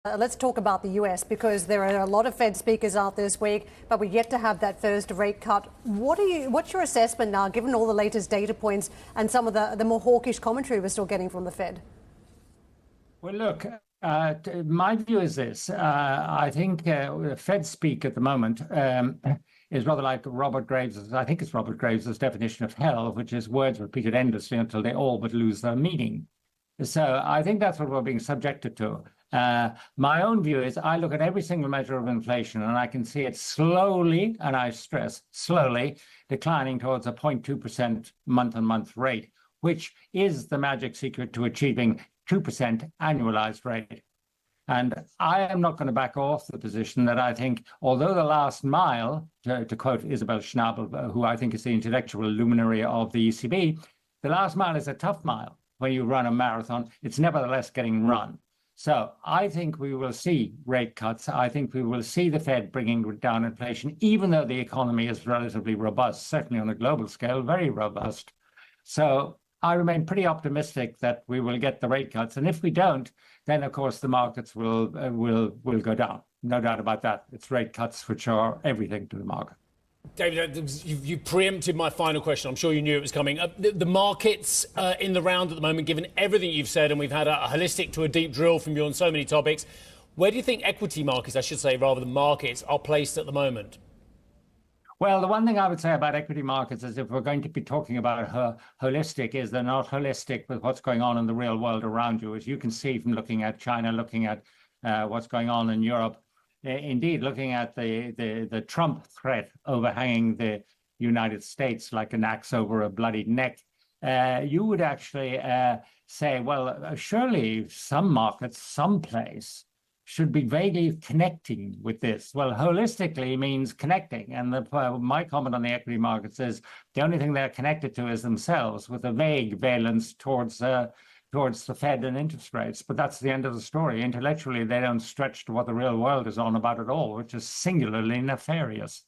Let's talk about the US, because there are a lot of Fed speakers out this week, but we're yet to have that first rate cut. What's your assessment now, given all the latest data points and some of the more hawkish commentary we're still getting from the Fed? Well, look, my view is this. I think Fed speak at the moment is rather like Robert Graves', I think it's Robert Graves' definition of hell, which is words repeated endlessly until they all but lose their meaning. So I think that's what we're being subjected to. My own view is I look at every single measure of inflation and I can see it slowly, and I stress slowly, declining towards a 0.2% month-on-month rate, which is the magic secret to achieving 2% annualized rate. And I am not going to back off the position that I think, although the last mile, to quote Isabel Schnabel, who I think is the intellectual luminary of the ECB, the last mile is a tough mile. When you run a marathon, it's nevertheless getting run. So I think we will see rate cuts. I think we will see the Fed bringing down inflation, even though the economy is relatively robust, certainly on a global scale, very robust. So I remain pretty optimistic that we will get the rate cuts. And if we don't, then, of course, the markets will go down. No doubt about that. It's rate cuts which are everything to the market. David, you preempted my final question. I'm sure you knew it was coming. The markets in the round at the moment, given everything you've said, and we've had a holistic to a deep drill from you on so many topics, where do you think equity markets, I should say, rather than markets, are placed at the moment? Well, the one thing I would say about equity markets is if we're going to be talking about holistic, is they're not holistic with what's going on in the real world around you. As you can see from looking at China, looking at what's going on in Europe, indeed, looking at the Trump threat overhanging the United States like an axe over a bloodied neck, you would actually say, well, surely some markets, someplace, should be vaguely connecting with this. Well, holistically means connecting. And my comment on the equity markets is the only thing they're connected to is themselves, with a vague valence towards the Fed and interest rates. But that's the end of the story. Intellectually, they don't stretch to what the real world is on about at all, which is singularly nefarious.